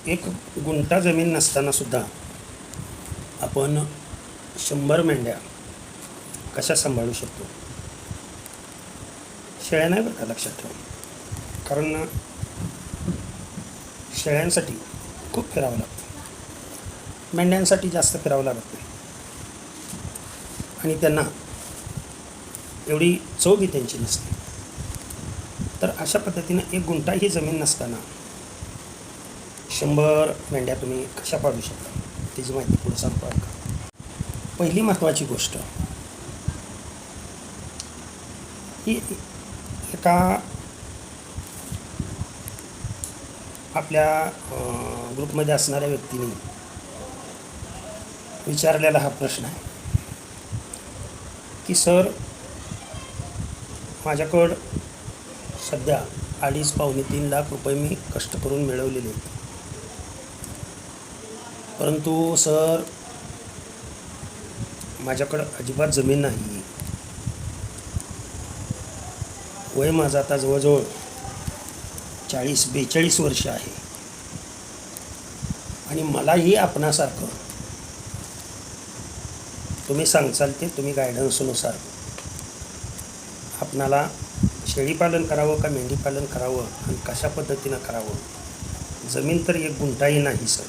एक गुंठा जमीन नसतानासुद्धा आपण 100 मेंढ्या कशा सांभाळू शकतो? शेळ्या नाही बरं का, लक्षात ठेवा. कारण शेळ्यांसाठी खूप फिरावं लागतं, मेंढ्यांसाठी जास्त फिरावं लागत नाही आणि त्यांना एवढी चवही त्यांची नसते. तर अशा पद्धतीनं एक गुंठा ही जमीन नसताना 100 मेंढ्या तुम्ही कशा पाळू शकता त्याची माहिती पुढे सांगतो का. पहिली महत्त्वाची गोष्ट ही, एका आपल्या ग्रुपमध्ये असणाऱ्या व्यक्तीने विचारलेला हा प्रश्न आहे की सर, माझ्याकडं सध्या 2.5-3 लाख रुपये मी कष्ट करून मिळवलेले आहेत, परंतु सर माझ्याकडं अजिबात जमीन नाही. वय माझं आता जवळजवळ 40-42 वर्ष आहे आणि मलाही आपणासारखं तुम्ही सांगचाल ते तुम्ही गायडन्सनुसार आपणाला शेळीपालन करावं का मेंढीपालन करावं आणि कशा पद्धतीनं करावं, जमीन तर एक गुंठाही नाही सर,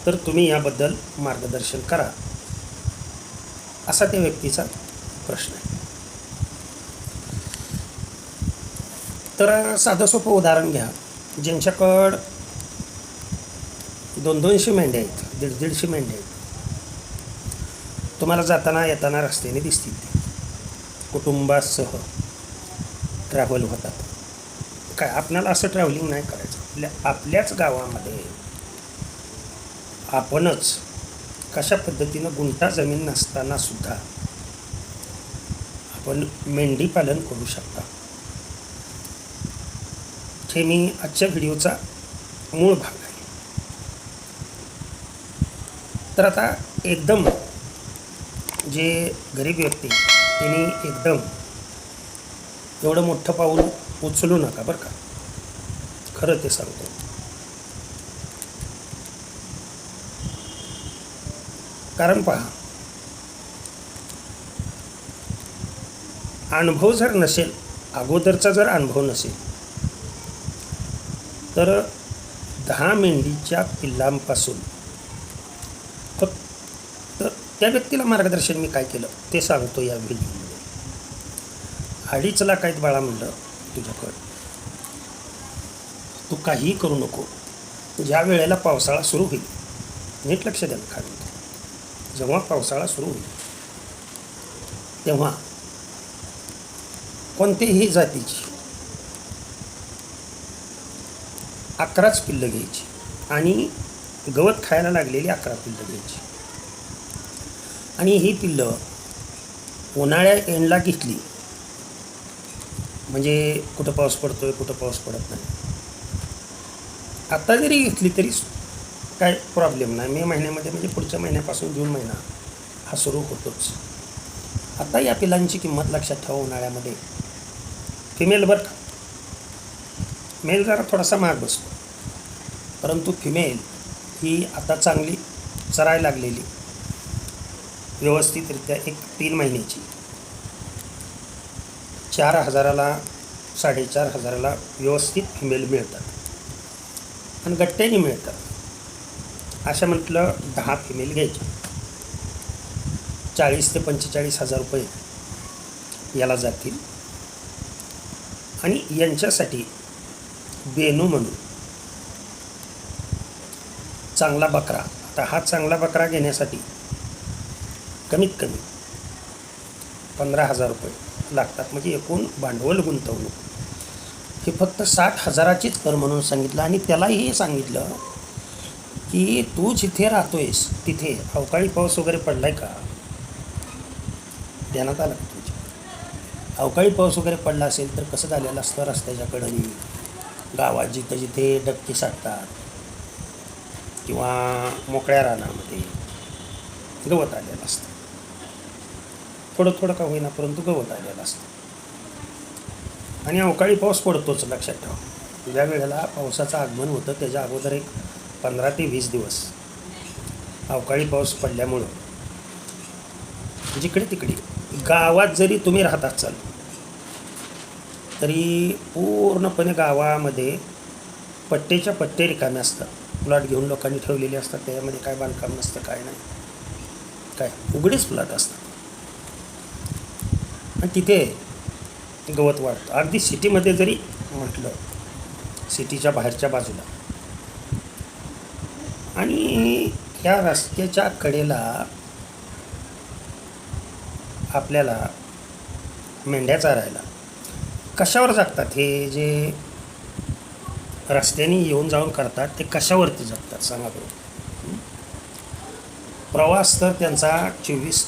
तर तुम्ही याबद्दल मार्गदर्शन करा, असा त्या व्यक्तीचा प्रश्न आहे. तर साधं सोपं उदाहरण घ्या, ज्यांच्याकडं 200-200 मेंढ्या आहेत, 150-150 मेंढ्या आहेत, तुम्हाला जाताना येताना रस्त्याने दिसतील, कुटुंबासह ट्रॅव्हल होतात. काय आपणाला असं ट्रॅव्हलिंग नाही करायचं, आपल्याच गावामध्ये आपणच कशा पद्धतीनं गुंठा जमीन नसताना सुद्धा आपण मेंढी पालन करू शकता, हे मी आजच्या व्हिडिओचा मूळ भाग आहे. तर आता एकदम जे गरीब व्यक्ती त्यांनी एकदम एवढं मोठं पाऊल उचलू नका बरं का, खरं ते सांगतो. कारण पहा, अनुभव जर नसेल, अगोदरचा जर अनुभव नसेल, तर 10 मेंढीच्या पिल्लांपासून फक्त त्या व्यक्तीला मार्गदर्शन मी काय केलं ते सांगतो या व्हिडिओमध्ये. 2.5 लाख आहेत बाळा म्हणलं तुझ्याकडं, तू काहीही करू नको. ज्या वेळेला पावसाळा सुरू होईल, नीट लक्ष द्या खाली, जेव्हा पावसाळा सुरू होईल तेव्हा कोणत्याही जातीची 11च पिल्लं घ्यायची आणि गवत खायला लागलेली 11 पिल्लं घ्यायची आणि ही पिल्लं उन्हाळ्या एंडला घेतली म्हणजे कुठं पाऊस पडतोय कुठं पाऊस पडत नाही, आता जरी घेतली तरी काय प्रॉब्लेम नाही. मे महिन्यामध्ये म्हणजे पुढच्या महिन्यापासून जून महिना हा सुरू होतोच. आता या पिलांची किंमत लक्षात ठेवा, उन्हाळ्यामध्ये फिमेल बरं का, मेल जरा थोडासा महाग बसतो, परंतु फिमेल ही आता चांगली चरायला लागलेली व्यवस्थितरित्या 3 महिन्याची 4,000ला 4,500ला व्यवस्थित फिमेल मिळतात आणि गट्ट्याने मिळतात. अशा म्हटलं 10 फिमेल घ्यायच्या, 40,000 ते 45,000 रुपये याला जातील. आणि यांच्यासाठी बेनू म्हणून चांगला बकरा, आता हा चांगला बकरा घेण्यासाठी कमीत कमी 15,000 रुपये लागतात. म्हणजे एकूण भांडवल गुंतवणूक हे फक्त 60,000चीच कर म्हणून सांगितलं. आणि त्यालाही हे सांगितलं की तू जिथे राहतोयस तिथे अवकाळी पाऊस वगैरे पडला आहे का, ध्यानात आलं का तुमच्या? अवकाळी पाऊस वगैरे पडला असेल तर कसं झालेलं असतं, रस्त्याच्या कडेने गावात जिथे जिथे डबके साठतात किंवा मोकळ्या रानामध्ये गवत आलेलं असतं, थोडं थोडं का होईना परंतु गवत आलेलं असतं आणि अवकाळी पाऊस पडतोच, लक्षात ठेवा. ज्या वेळेला पावसाचं आगमन होतं त्याच्या अगोदर एक 15 ते 20 दिवस अवकाळी पाऊस पडल्यामुळं जिकडे तिकडे गावात जरी तुम्ही राहत असाल तरी पूर्णपणे गावामध्ये पट्टेच्या पट्टे रिकामे असतात. प्लॉट घेऊन लोकांनी ठेवलेले असतात, त्याच्यामध्ये काय बांधकाम नसतं, काय नाही, काय उघडेच प्लॉट असतात. आणि तिथे गवत वाढतं. अगदी सिटीमध्ये जरी म्हटलं, सिटीच्या बाहेरच्या बाजूला. आणि ह्या रस्त्याच्या कडेला आपल्याला मेंढ्या चारायला कशावर जगतात? हे जे रस्त्याने येऊन जाऊन करतात ते कशावरती जगतात सांगा बरं. प्रवास तर त्यांचा 24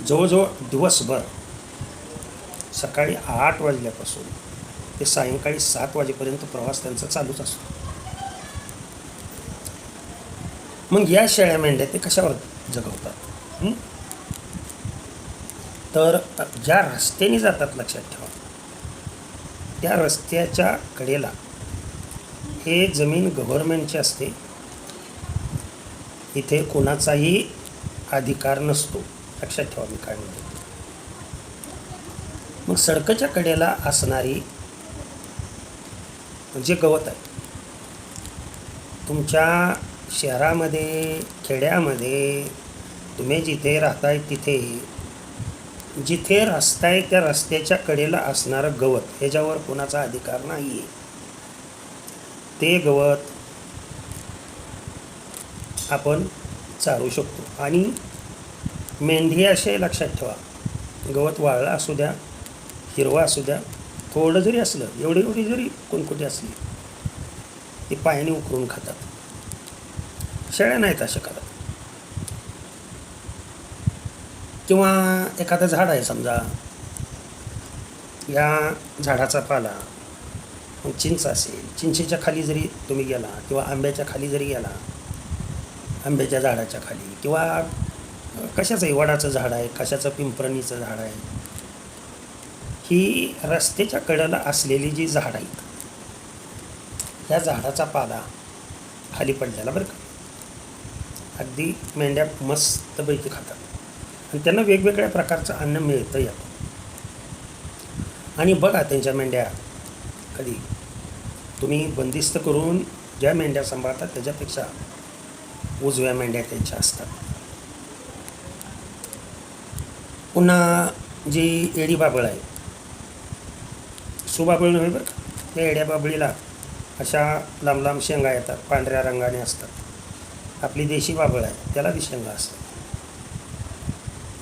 जवळजवळ दिवसभर सकाळी 8 वाजल्यापासून ते सायंकाळी 7 वाजेपर्यंत प्रवास त्यांचा चालूच असतो. मग या शेळ्या मेंढ्या ते कशावर जगवतात? तर ज्या रस्त्याने जातात लक्षात ठेवा, त्या रस्त्याच्या कडेला हे जमीन गव्हर्नमेंटची असते. इथे कोणाचाही अधिकार नसतो. लक्षात ठेवा मी काय म्हणतो. मग सडकच्या कडेला असणारी जे गवत आहे, तुमच्या शहरामध्ये खेड्यामध्ये तुम्ही जिथे राहताय तिथे जिथे रस्ता आहे त्या रस्त्याच्या कडेला असणारं गवत ह्याच्यावर कोणाचा अधिकार नाही आहे. ते गवत आपण चारू शकतो. आणि मेंढी असे लक्षात ठेवा, गवत वाळलं असू द्या, हिरवा असू द्या, थोडं जरी असलं, एवढी जरी कोणकोटी असली, ते पायाने उकरून खातात. शेळ्या नाहीत अशा करत. किंवा एखादं झाड आहे समजा, या झाडाचा पाला चिंच असेल, चिंचेच्या खाली जरी तुम्ही गेला किंवा आंब्याच्या खाली जरी गेला, आंब्याच्या झाडाच्या खाली, किंवा कशाचंही वडाचं झाड आहे, कशाचं पिंपरणीचं झाड आहे, ही रस्त्याच्या कडेला असलेली जी झाड आहेत, ह्या झाडाचा पाला खाली पडलेला बरं का, अगदी मेंढ्या मस्तपैकी खातात. आणि त्यांना वेगवेगळ्या प्रकारचं अन्न मिळतं यात. आणि बघा त्यांच्या मेंढ्या कधी तुम्ही बंदिस्त करून ज्या मेंढ्या सांभाळतात त्याच्यापेक्षा उजव्या मेंढ्या त्यांच्या असतात. पुन्हा जी एडी बाबळ आहे, सुबाबळ नव्हे बरं का, त्या एड्या बाबळीला अशा लांब लांब शेंगा येतात, पांढऱ्या रंगाने असतात. आपली देशी बाबळ आहे त्याला बी शेंगा असतात.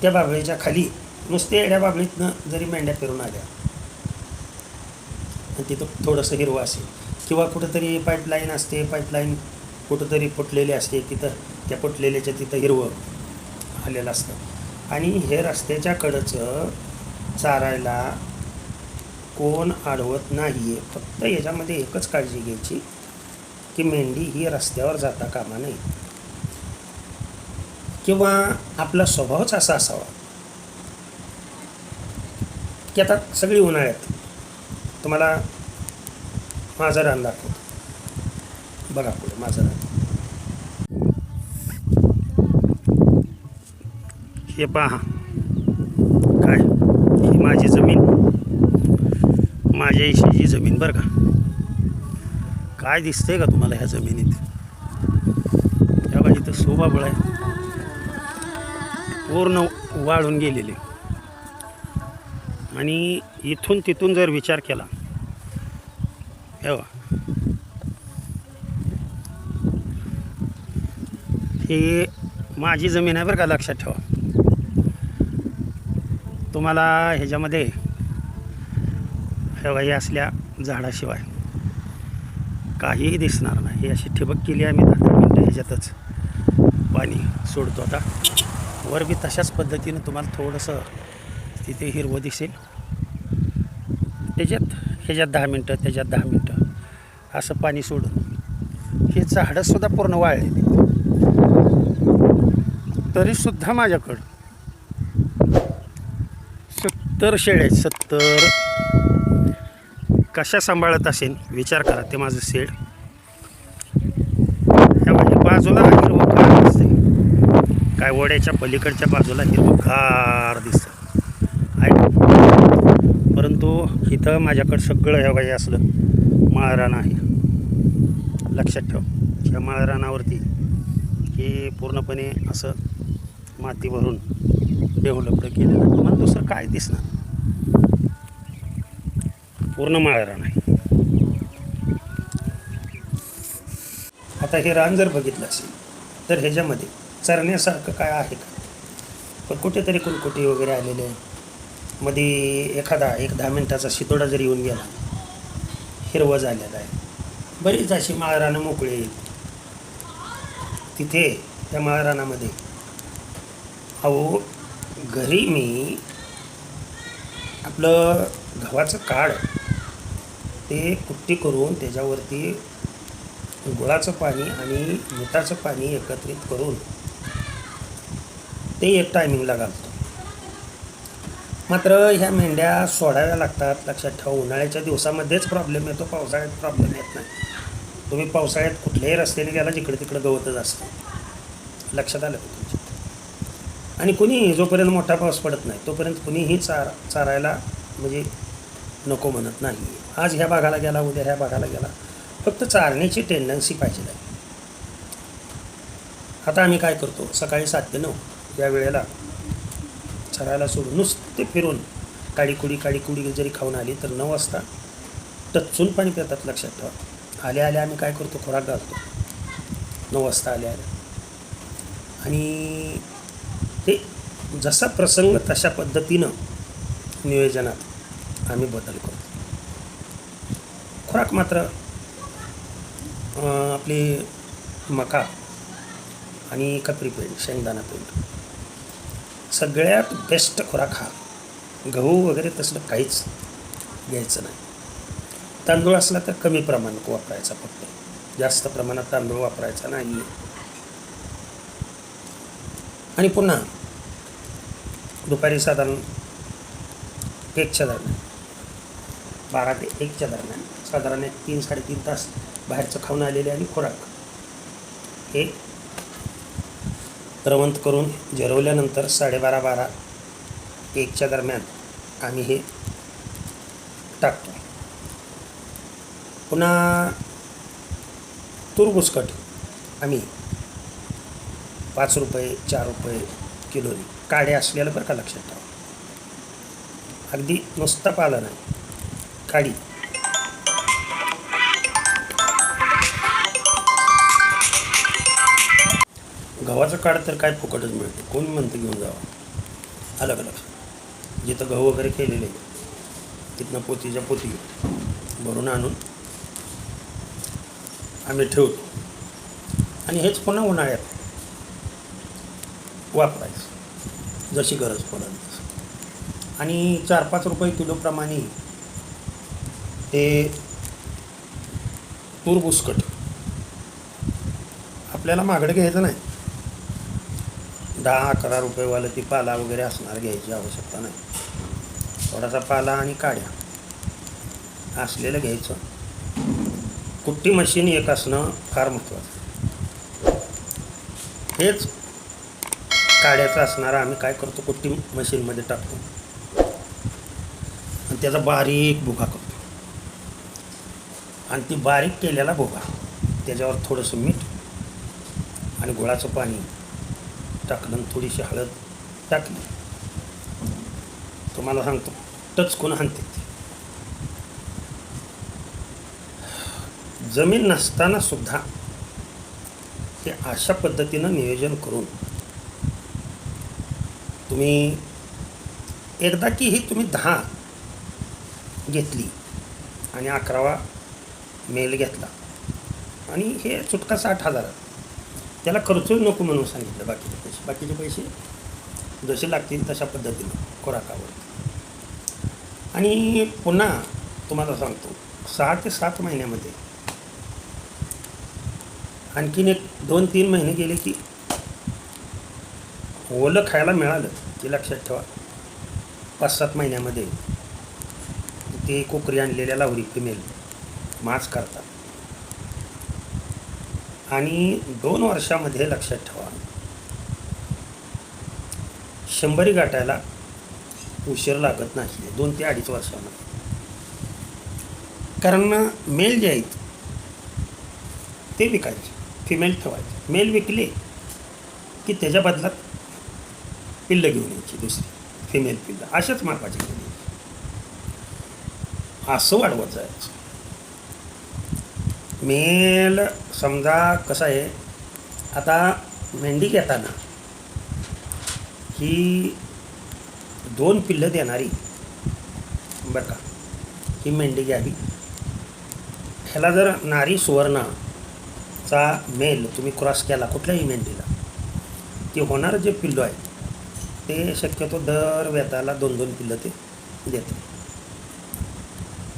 त्या बाबळीच्या खाली नुसते एड्या बाबळीतनं जरी मेंढ्या फिरून आल्या आणि तिथं थोडंसं हिरवं असेल, किंवा कुठंतरी पाईपलाईन असते, पाईपलाईन कुठंतरी फुटलेली असते, तिथं त्या फुटलेल्याच्या तिथं हिरवं आलेलं असतं. आणि हे रस्त्याच्या कडचं चारायला कोण अडवत नाही आहे. फक्त याच्यामध्ये एकच काळजी घ्यायची की मेंढी ही रस्त्यावर जाता कामा नये, किंवा आपला स्वभावच असा असावा की आता सगळी उन्हाळ्यात तुम्हाला माझं रान दाखवतो. बघा पुढे माझं रान, हे पहा काय, ही माझी जमीन, माझ्या इशीची जमीन बरं का. काय दिसतंय का तुम्हाला ह्या जमिनीत? त्या बाजू इथं सोबाबळ आहे, पूर्ण वाळून गेलेली. आणि इथून तिथून जर विचार केला, ही माझी जमीन आहे बरं का, लक्षात ठेवा. तुम्हाला ह्याच्यामध्ये हे असल्या झाडाशिवाय काहीही दिसणार नाही. ही अशी ठिबक केली आहे मी 10 मिनटं, ह्याच्यातच पाणी सोडतो. आता वर बी तशाच पद्धतीनं तुम्हाला थोडंसं तिथे हिरवं दिसेल, ह्याच्यात 10 मिनटं, त्याच्यात 10 मिनटं असं पाणी सोडून हे झाडंसुद्धा पूर्ण वाळलेली. तरीसुद्धा माझ्याकडं 70 शेळ्या आहेत, 70. कशा सांभाळत असेल विचार करा. ते माझं शेड ह्या म्हणजे बाजूला हिरवंगार दिसते, काय वड्याच्या पलीकडच्या बाजूला हिरवंगार दिसतं आहे. परंतु इथं माझ्याकडं सगळं ह्या काही असलं माळरान आहे. लक्षात ठेव, ह्या माळरानावरती हे पूर्णपणे असं माती भरून डेव्हलपड केलेलं. तुम्हाला दुसरं काय दिसणार, पूर्ण माळरान आहे. आता हे रान जर बघितलं असेल तर ह्याच्यामध्ये चरण्यासारखं काय आहे का? पण कुठेतरी कुलकुटी वगैरे आलेले आहे. मध्ये एखादा 10 मिनिटाचा शितोडा जरी येऊन गेला, हिरवं झालेलं आहे. बरीच अशी माळरानं मोकळी आहेत. तिथे त्या माळरानामध्ये अहो घरी मी आपलं गव्हाचं काढ ते कुट्टी करून त्याच्यावरती गुळाचं पाणी आणि मिठाचं पाणी एकत्रित करून ते एक टायमिंगला घालतो. मात्र ह्या मेंढ्या सोडाव्या लागतात. लक्षात ठेवा, उन्हाळ्याच्या दिवसामध्येच प्रॉब्लेम येतो, पावसाळ्यात प्रॉब्लेम येत नाही. तुम्ही पावसाळ्यात कुठल्याही रस्त्याने गेला जिकडे तिकडं गवतच असतं. लक्षात आलं का तुमच्या? आणि कुणी जोपर्यंत मोठा पाऊस पडत नाही तोपर्यंत कुणीही चारायला म्हणजे नको म्हणत नाही. आज ह्या भागाला गेला, उद्या ह्या भागाला गेला, फक्त चारण्याची टेंडन्सी पाहिजे आहे. आता आम्ही काय करतो, सकाळी 7 ते 9 या वेळेला चरायला सोडून नुसते फिरून काडीकुडी जरी खाऊन आली तर 9 वाजता टच्चून पाणी पितात. लक्षात ठेवा, आल्या आम्ही काय करतो, खोराक घालतो 9 वाजता आल्या. आणि ते जसा प्रसंग तशा पद्धतीनं नियोजनात आम्ही बदल करतो. खोराक मात्र आपली मका आणि खपरी पेंड, शेंगदाणा पेंड सगळ्यात बेस्ट खोराक हा. गहू वगैरे तसलं काहीच घ्यायचं नाही. तांदूळ असला तर कमी प्रमाणात वापरायचा, फक्त जास्त प्रमाणात तांदूळ वापरायचा नाही. आणि पुन्हा दुपारी साधारण 1च्या दरम्यान, 12 ते 1च्या दरम्यान साधारण 3-3.5 तास बाहेरचं खाऊन आलेले आणि खोराक हे रवंत करून जिरवल्यानंतर 12:30 1च्या दरम्यान आम्ही हे टाकतो. पुन्हा तूर बुसकट आम्ही 5 रुपये 4 रुपये किलोनी काड्या असलेलं बरं का, लक्षात ठेवा. अगदी नुसता पाला नाही, काडी. गव्हाचं काढ तर काय फुकटच मिळते, कोण म्हणतं घेऊन जावं. अलग अलग जिथं गहू वगैरे केलेले तिथनं पोतीच्या पोती भरून आणून आम्ही ठेवतो. आणि हेच पुन्हा उन्हाळ्यात वापरायचं जशी गरज पडेल. आणि 4-5 रुपये किलोप्रमाणे हे तूर बुसकट आपल्याला महागडं घ्यायचं नाही. 10-11 रुपयेवालं ती पाला वगैरे असणार घ्यायची आवश्यकता नाही. थोडासा पाला आणि काड्या असलेलं घ्यायचं. कुट्टी मशीन एक असणं फार महत्त्वाचं. हेच काड्याचं असणारा आम्ही काय करतो, कुट्टी मशीनमध्ये टाकतो आणि त्याचा बारीक भुगा करतो. आणि ती बारीक केलेला भुगा त्याच्यावर थोडंसं मीठ आणि गुळाचं पाणी टाकलं, थोडीशी हळद टाकली. तुम्हाला सांगतो टचकून हाणते. जमीन नसताना सुद्धा हे अशा पद्धतीनं नियोजन करून तुम्ही एकदा की ही तुम्ही 10 घेतली आणि 11वा मेल घेतला आणि हे चुटका 60,000. त्याला खर्च नको म्हणून सांगितलं. बाकीचे पैसे जसे लागतील तशा पद्धतीनं खोराकावर. आणि पुन्हा तुम्हाला सांगतो 6 ते 7 महिन्यामध्ये आणखीन एक 2-3 महिने गेले की ओलं खायला मिळालं की लक्षात ठेवा 5-7 महिन्यामध्ये ते कोकरी आणलेल्या लावरी फिमेल माच करतात. आणि 2 वर्षामध्ये लक्षात ठेवा 100 गाठायला उशीर लागत नाही, 2 ते 2.5 वर्षामध्ये. कारण मेल जे आहेत ते विकायचे, फिमेल ठेवायचे. मेल विकले की त्याच्या बदलात पिल्लं घेऊन यायची, दुसरी फिमेल पिल्लं अशाच मापाची घेऊन यायची. असं वाढवत जायचं. मेल समजा कसं आहे, आता मेंढी घेताना ही 2 पिल्लं देणारी बरं का, ही मेंढी घ्यावी. ह्याला जर नारी सुवर्णाचा मेल तुम्ही क्रॉस केला कुठल्याही मेंढीला, की होणारं जे पिल्लू आहे ते शक्यतो दर वेताला 2-2 पिल्लं ते देते.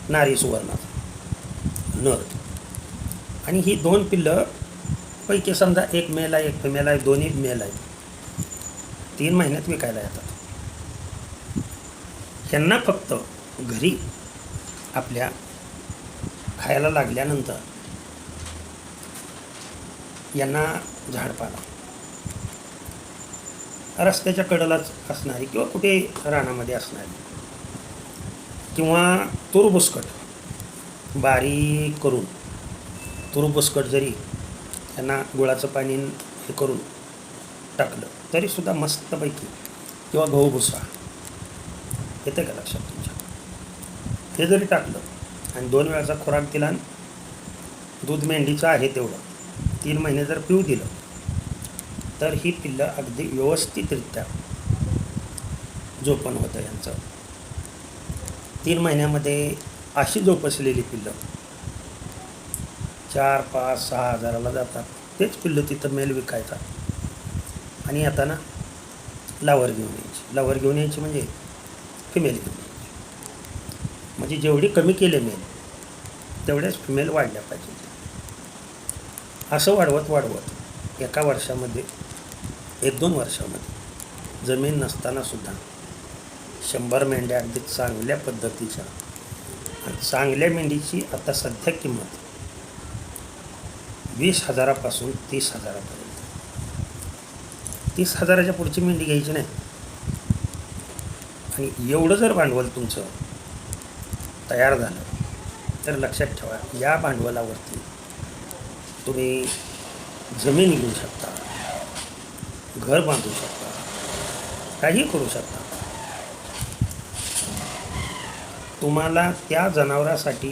नारी सुवर्णाचा नर. आणि ही 2 पिल्लं पैकी समजा एक मेल आहे, एक फिमेल आहे, दोन्ही मेल आहे, 3 महिन्यात विकायला येतात. ह्यांना फक्त घरी आपल्या खायला लागल्यानंतर यांना झाडपाला रस्त्याच्या कडेलाच असणारी किंवा कुठे रानामध्ये असणारी, किंवा तूर बुसकट बारीक करून तूर बुसकट जरी त्यांना गुळाचं पाणी हे करून टाकलं तरीसुद्धा मस्तपैकी, किंवा गहू भुसा येते का लक्षात तुमच्या, हे जरी टाकलं आणि 2 वेळाचा खुराक दिला, दूध मेंढीचं आहे तेवढं 3 महिने जर पिऊ दिलं तर ही पिल्लं अगदी व्यवस्थितरित्या जोपण होतं यांचं. 3 महिन्यामध्ये अशी जोपासलेली पिल्लं 4, 5, 6 हजाराला जातात. तेच पिल्लं तिथं मेल विकायचा आणि येताना लावर घेऊन यायची. लावर घेऊन यायची म्हणजे फिमेल घेऊन यायची. म्हणजे जेवढी कमी केले मेल तेवढ्याच फिमेल वाढल्या पाहिजे. असं वाढवत वाढवत एका वर्षामध्ये 1-2 वर्षामध्ये जमीन नसतानासुद्धा 100 मेंढ्या अगदी चांगल्या पद्धतीच्या, आणि चांगल्या मेंढीची आता सध्या किंमत 20,000पासून 30,000पर्यंत. 30,000च्या पुढची मेंढी घ्यायची नाही. आणि एवढं जर भांडवल तुमचं तयार झालं तर लक्षात ठेवा, या भांडवलावरती तुम्ही जमीन घेऊ शकता, घर बांधू शकता, काही करू शकता. तुम्हाला त्या जनावरासाठी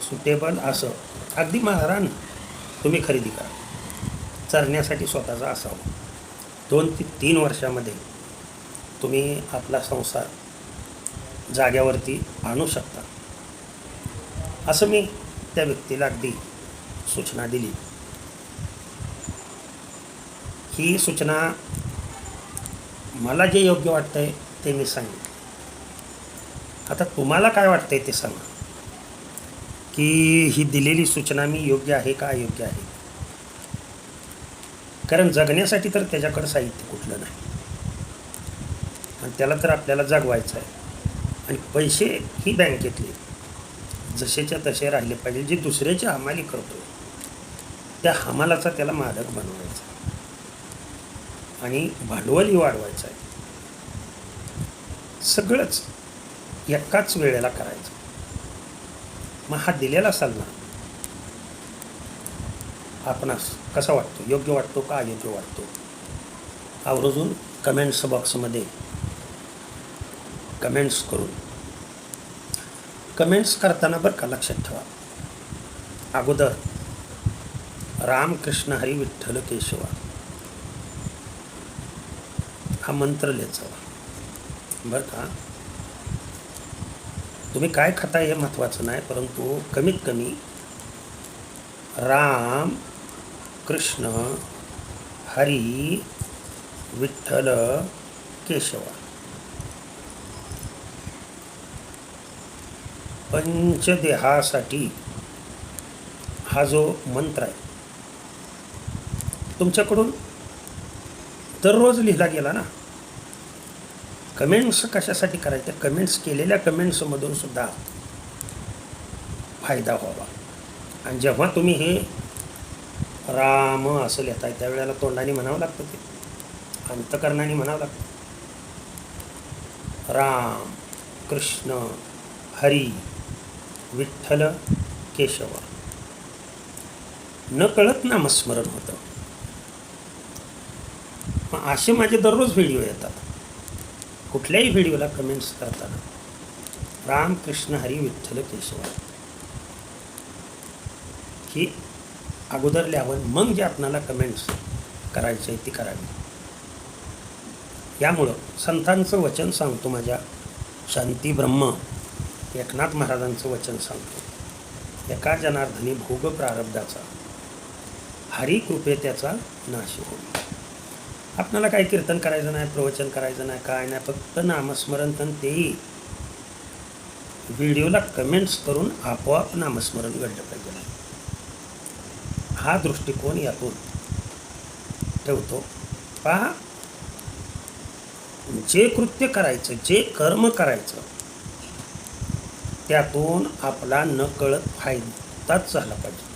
सुटेबल असं अगदी महारान तुम्ही खरेदी करा, चरण्यासाठी स्वतःचा असावं. 2 ते 3 वर्षामध्ये तुम्ही आपला संसार जाग्यावरती आणू शकता, असं मी त्या व्यक्तीला अगदी सूचना दिली. ही सूचना मला जे योग्य वाटतं आहे ते मी सांगितलं. आता तुम्हाला काय वाटतं आहे ते सांगा, की ही दिलेली सूचना मी योग्य आहे का अयोग्य आहे. कारण जगण्यासाठी तर त्याच्याकडं साहित्य कुठलं नाही, आणि त्याला तर आपल्याला जगवायचं आहे. आणि पैसे ही बँकेतले जसेच्या तसे राहिले पाहिजे. जे दुसऱ्याची हमाली करतो त्या हमालाचा त्याला मालक बनवायचा आणि भांडवलही वाढवायचं आहे. सगळंच एकाच वेळेला करायचं. मग हा दिलेला सल्ला आपणास कसा वाटतो, योग्य वाटतो का अयोग्य वाटतो, आवर्जून कमेंट्स बॉक्समध्ये कमेंट्स करून, कमेंट्स करताना बरं का लक्षात ठेवा, अगोदर रामकृष्ण हरी विठ्ठल केशवा हा मंत्र लिहायचा बरं का. तुम्ही काय खाता हे महत्त्वाचं नाही, परंतु कमीत कमी राम कृष्ण हरी विठ्ठल केशवा पंचदेहासाठी हा जो मंत्र आहे तुमच्याकडून दररोज लिहिला गेला ना. कमेंट्स कशासाठी करायच्या, कमेंट्स केलेल्या कमेंट्समधून सुद्धा फायदा व्हावा. आणि जेव्हा तुम्ही हे राम असं लिहिताय त्यावेळेला तोंडाने म्हणावं लागतं, ते अंतकरणाने म्हणावं लागतं. राम कृष्ण हरी विठ्ठल केशव. न कळत नामस्मरण होतं. मग असे माझे दररोज व्हिडिओ येतात. कुठल्याही व्हिडिओला कमेंट्स करताना राम कृष्ण हरी विठ्ठल केशव ही अगोदर लिहावं, मग जे आपणाला कमेंट्स करायचे आहे ती करावी. यामुळं संतांचं वचन सांगतो, माझ्या शांती ब्रह्म एकनाथ महाराजांचं वचन सांगतो. एका जनार्दनी भोग प्रारब्धाचा हरी कृपे त्याचा नाश होईल. आपल्याला काही कीर्तन करायचं नाही, प्रवचन करायचं नाही, काय नाही, फक्त नामस्मरण. पण तेही व्हिडिओला कमेंट्स करून आपोआप नामस्मरण घडलं पाहिजे. हा दृष्टिकोन यातून ठेवतो. पहा, जे कृत्य करायचं, जे कर्म करायचं, त्यातून आपला नकळत फायदाच झाला पाहिजे.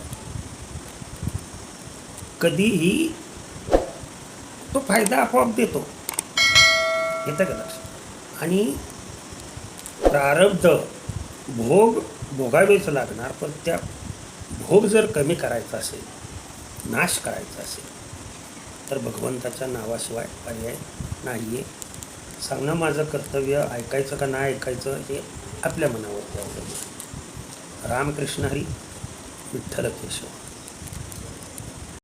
कधीही तो फायदा आपोआप देतो, येतं का लक्षात? आणि प्रारब्ध भोग भोगावेच लागणार. पण त्या भोग जर कमी करायचा असेल, नाश करायचा असेल, तर भगवंताच्या नावाशिवाय पर्याय नाही आहे. सांगणं माझं कर्तव्य, ऐकायचं का नाही ऐकायचं हे आपल्या मनावरती अवलंबून. रामकृष्ण हरी विठ्ठल केशव.